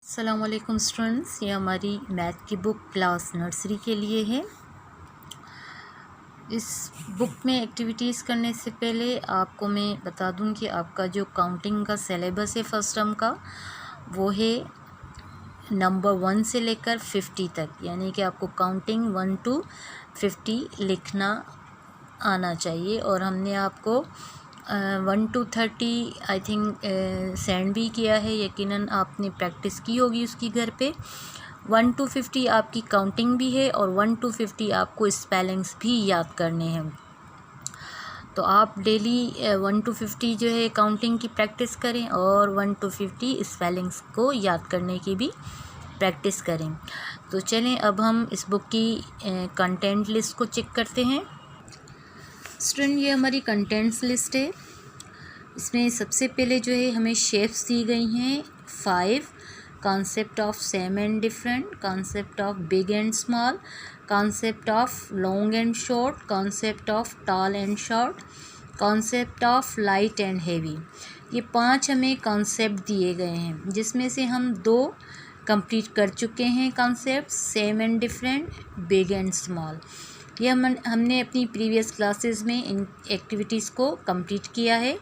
अस्सलाम वालेकुम स्टूडेंट्स, ये हमारी मैथ की बुक क्लास नर्सरी के लिए है। इस बुक में एक्टिविटीज़ करने से पहले आपको मैं बता दूं कि आपका जो काउंटिंग का सिलेबस है फर्स्ट टर्म का, वो है नंबर 1 से लेकर 50 तक, यानी कि आपको काउंटिंग 1 to 50 लिखना आना चाहिए। और हमने आपको 1 to 30 आई थिंक सेंड भी किया है, यकीनन आपने प्रैक्टिस की होगी उसकी घर पे। 1 to 50 आपकी काउंटिंग भी है और 1 to 50 आपको स्पेलिंग्स भी याद करने हैं। तो आप डेली 1 to 50 जो है काउंटिंग की प्रैक्टिस करें और 1 to 50 स्पेलिंग्स को याद करने की भी प्रैक्टिस करें। तो चलें अब हम इस बुक की कंटेंट लिस्ट को चेक करते हैं। स्टूडेंट, ये हमारी कंटेंट्स लिस्ट है। इसमें सबसे पहले जो है हमें शेप्स दी गई हैं 5, concept of same and different, concept of big and small, concept of long and short, concept of tall and short, concept of light and heavy. ये 5 हमें कॉन्सेप्ट दिए गए हैं, जिसमें से हम 2 कंप्लीट कर चुके हैं concept, same and different, big and small. ये हमने अपनी प्रीवियस क्लासेस में इन एक्टिविटीज़ को कंप्लीट किया है।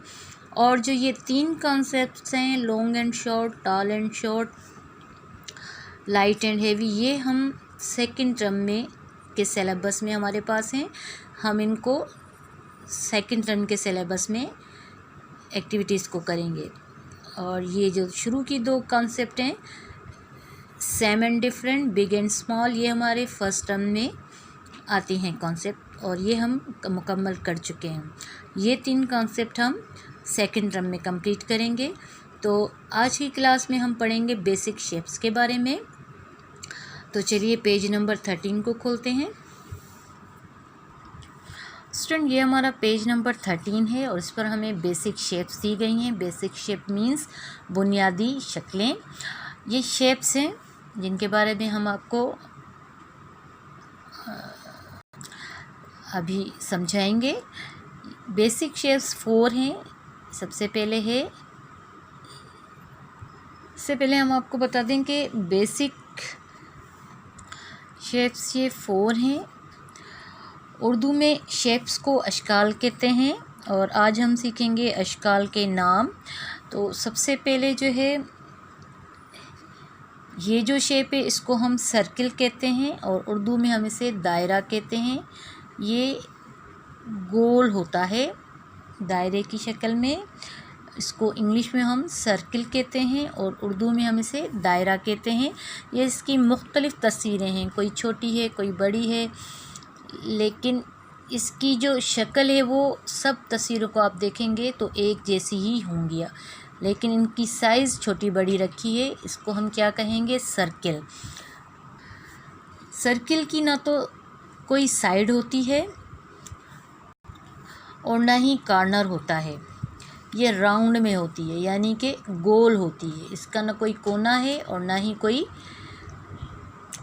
और जो ये 3 कॉन्सेप्ट्स हैं, long and short, tall and short, light and heavy, ये हम सेकंड टर्म में के सिलेबस में हमारे पास हैं। हम इनको सेकंड टर्म के सिलेबस में एक्टिविटीज़ को करेंगे। और ये जो शुरू की 2 कॉन्सेप्ट हैं, same and different, big and small, ये हमारे फर्स्ट टर्म में आते हैं कॉन्सेप्ट और ये हम मुकम्मल कर चुके हैं। ये 3 कॉन्सेप्ट हम सेकंड टर्म में कंप्लीट करेंगे। तो आज की क्लास में हम पढ़ेंगे बेसिक शेप्स के बारे में। तो चलिए पेज नंबर 13 को खोलते हैं। स्टूडेंट, ये हमारा पेज नंबर 13 है और इस पर हमें बेसिक शेप्स दी गई हैं। बेसिक शेप मीन्स बुनियादी शक्लें। ये शेप्स हैं जिनके बारे में हम आपको अभी समझाएंगे। बेसिक शेप्स 4 हैं। सबसे पहले हम आपको बता दें कि बेसिक शेप्स ये 4 हैं। उर्दू में शेप्स को अशकाल कहते हैं और आज हम सीखेंगे अशकाल के नाम। तो सबसे पहले जो है ये जो शेप है इसको हम सर्किल कहते हैं और उर्दू में हम इसे दायरा कहते हैं। ये गोल होता है दायरे की शक्ल में। इसको इंग्लिश में हम सर्किल कहते हैं और उर्दू में हम इसे दायरा कहते हैं। ये इसकी मुख्तलिफ़ तस्वीरें हैं, कोई छोटी है कोई बड़ी है, लेकिन इसकी जो शक्ल है वो सब तस्वीरों को आप देखेंगे तो एक जैसी ही होंगी, लेकिन इनकी साइज़ छोटी बड़ी रखी है। इसको हम क्या कहेंगे? सर्किल। सर्किल की ना तो कोई साइड होती है और ना ही कॉर्नर होता है। ये राउंड में होती है, यानी कि गोल होती है। इसका ना कोई कोना है और ना ही कोई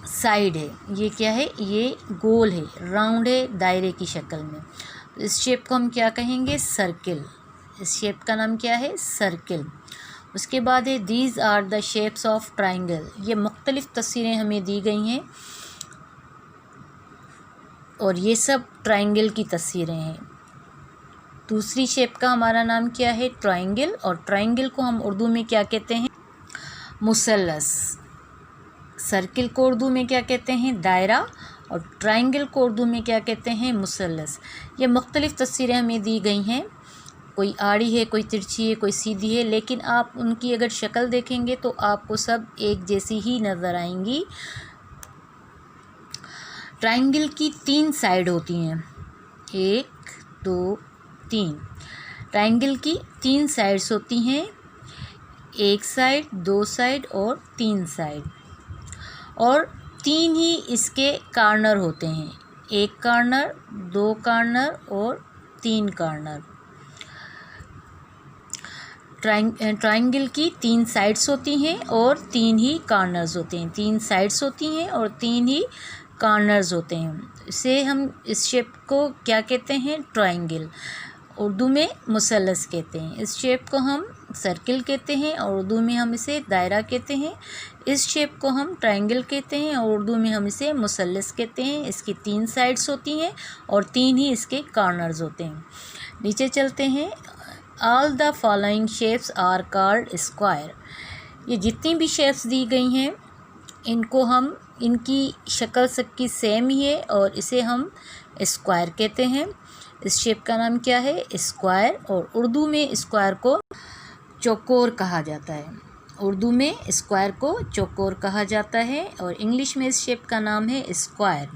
साइड है। ये क्या है? ये गोल है, राउंड है, दायरे की शक्ल में। तो इस शेप को हम क्या कहेंगे? सर्किल। इस शेप का नाम क्या है? सर्किल। उसके बाद है these are the shapes of triangle. ये मुख्तलिफ़ तस्वीरें हमें दी गई हैं और ये सब ट्राइंगल की तस्वीरें हैं। दूसरी शेप का हमारा नाम क्या है? ट्राइंगल। और ट्राइंगल को हम उर्दू में क्या कहते हैं? मुसल्लस। सर्किल को उर्दू में क्या कहते हैं? दायरा। और ट्राइंगल को उर्दू में क्या कहते हैं? मुसल्लस। ये मुख्तलिफ़ तस्वीरें हमें दी गई हैं, कोई आड़ी है, कोई तिरछी है, कोई सीधी है, लेकिन आप उनकी अगर शक्ल देखेंगे तो आपको सब एक जैसी ही नज़र आएंगी। ट्राइंगल की 3 साइड होती हैं, 1 2 3। ट्राइंगल की 3 साइड्स होती हैं, 1 साइड, 2 साइड और 3 साइड। और 3 ही इसके कॉर्नर होते हैं, 1 कॉर्नर, 2 कॉर्नर और 3 कॉर्नर। ट्राइंगल की 3 साइड्स होती हैं और 3 ही कॉर्नर्स होते हैं। 3 साइड्स होती हैं और 3 ही कॉर्नर्स होते हैं। इसे हम इस शेप को क्या कहते हैं? ट्राइंगल। उर्दू में मुसल्लस कहते हैं। इस शेप को हम सर्किल कहते हैं और उर्दू में हम इसे दायरा कहते हैं। इस शेप को हम ट्रायंगल कहते हैं और उर्दू में हम इसे मुसल्लस कहते हैं। इसकी 3 साइड्स होती हैं और 3 ही इसके कॉर्नर्स होते हैं। नीचे चलते हैं। All the following shapes are called square. ये जितनी भी शेप्स दी गई हैं इनको हम, इनकी शक्ल सबकी सेम ही है और इसे हम स्क्वायर कहते हैं। इस शेप का नाम क्या है? स्क्वायर। और उर्दू में स्क्वायर को चौकोर कहा जाता है। उर्दू में स्क्वायर को चौकोर कहा जाता है और इंग्लिश में इस शेप का नाम है स्क्वायर।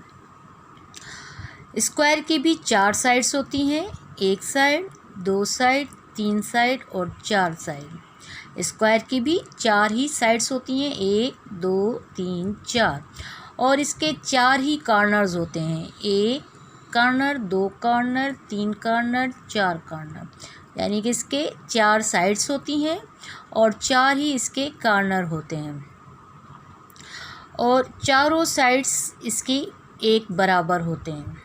स्क्वायर की भी 4 साइड्स होती हैं, 1 साइड, 2 साइड, 3 साइड और 4 साइड। स्क्वायर की भी 4 ही साइड्स होती हैं, 1, 2, 3, 4 और इसके 4 ही कॉर्नर्स होते हैं, 1 कॉर्नर, 2 कॉर्नर, 3 कॉर्नर, 4 कॉर्नर। यानी कि इसके 4 साइड्स होती हैं और 4 ही इसके कॉर्नर होते हैं और चारों साइड्स इसकी एक बराबर होते हैं।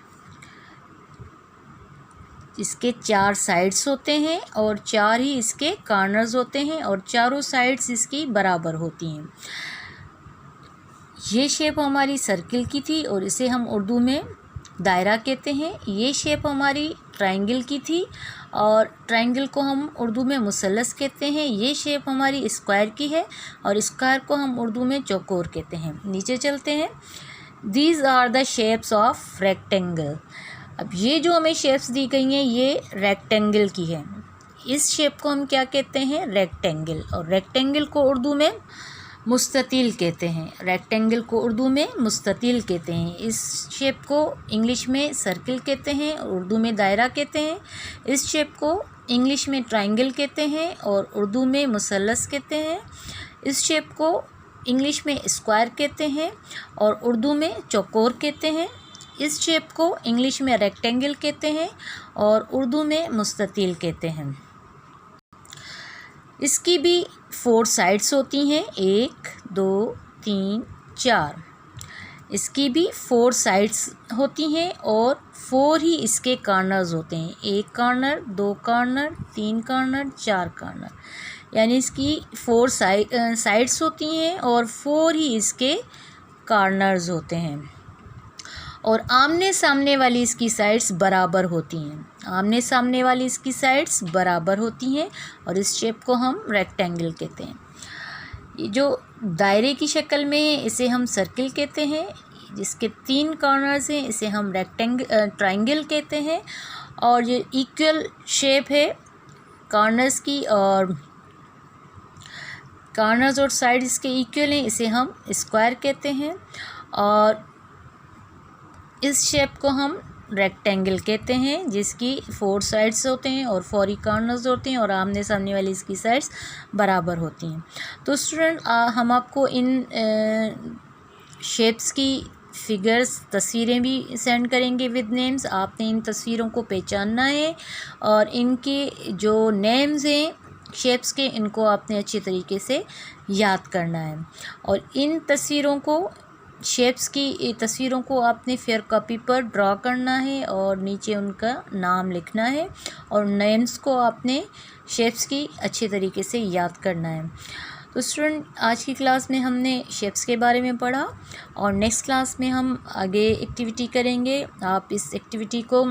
इसके 4 साइड्स होते हैं और 4 ही इसके कॉर्नर्स होते हैं और चारों साइड्स इसकी बराबर होती हैं। ये शेप हमारी सर्किल की थी और इसे हम उर्दू में दायरा कहते हैं। ये शेप हमारी ट्रायंगल की थी और ट्रायंगल को हम उर्दू में मुसल्लस कहते हैं। ये शेप हमारी स्क्वायर की है और स्क्वायर को हम उर्दू में चौकोर कहते हैं। नीचे चलते हैं। These are the shapes of rectangle. अब ये जो हमें शेप्स दी गई हैं ये रेक्टेंगल की है। इस शेप को हम क्या कहते हैं? रेक्टेंगल। और रेक्टेंगल को उर्दू में मुस्ततील कहते हैं। रेक्टेंगल को उर्दू में मुस्ततील कहते हैं। इस शेप को इंग्लिश में सर्किल कहते हैं और उर्दू में दायरा कहते हैं। इस शेप को इंग्लिश में ट्रायंगल कहते हैं और उर्दू में मुसल्लस कहते हैं। इस शेप को इंग्लिश में स्क्वायर कहते हैं और उर्दू में चौकोर कहते हैं। इस शेप को इंग्लिश में रेक्टेंगल कहते हैं और उर्दू में मुस्ततील कहते हैं। इसकी भी 4 साइड्स होती हैं, 1, 2, 3, 4। इसकी भी 4 साइड्स होती हैं और 4 ही इसके कॉर्नर्स होते हैं, 1 कॉर्नर, 2 कॉर्नर, 3 कॉर्नर, 4 कॉर्नर। यानी इसकी 4 साइड्स होती हैं और 4 ही इसके कॉर्नर्स होते हैं और आमने सामने वाली इसकी साइड्स बराबर होती हैं। आमने सामने वाली इसकी साइड्स बराबर होती हैं और इस शेप को हम रेक्टेंगल कहते हैं। ये जो दायरे की शक्ल में है इसे हम सर्किल कहते हैं। जिसके 3 कॉर्नर्स हैं इसे हम ट्रायंगल कहते हैं और ये इक्वल शेप है कॉर्नर्स की और कॉर्नर्स और साइड इसके इक्वल हैं, इसे हम स्क्वायर कहते हैं और इस शेप को हम रेक्टेंगल कहते हैं जिसकी 4 साइड्स होते हैं और 4 ही कॉर्नर्स होते हैं और आमने सामने वाली इसकी साइड्स बराबर होती हैं। तो स्टूडेंट हम आपको इन शेप्स की फिगर्स तस्वीरें भी सेंड करेंगे विद नेम्स। आपने इन तस्वीरों को पहचानना है और इनके जो नेम्स हैं शेप्स के इनको आपने अच्छी तरीके से याद करना है और इन तस्वीरों को शेप्स की तस्वीरों को आपने फेयर कॉपी पर ड्रॉ करना है और नीचे उनका नाम लिखना है और नेम्स को आपने शेप्स की अच्छी तरीके से याद करना है। तो स्टूडेंट आज की क्लास में हमने शेप्स के बारे में पढ़ा और नेक्स्ट क्लास में हम आगे एक्टिविटी करेंगे। आप इस एक्टिविटी को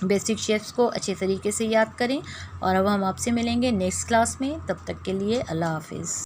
बेसिक शेप्स को अच्छे तरीके से याद करें और अब हम आपसे मिलेंगे नेक्स्ट क्लास में। तब तक के लिए अल्लाह हाफिज़।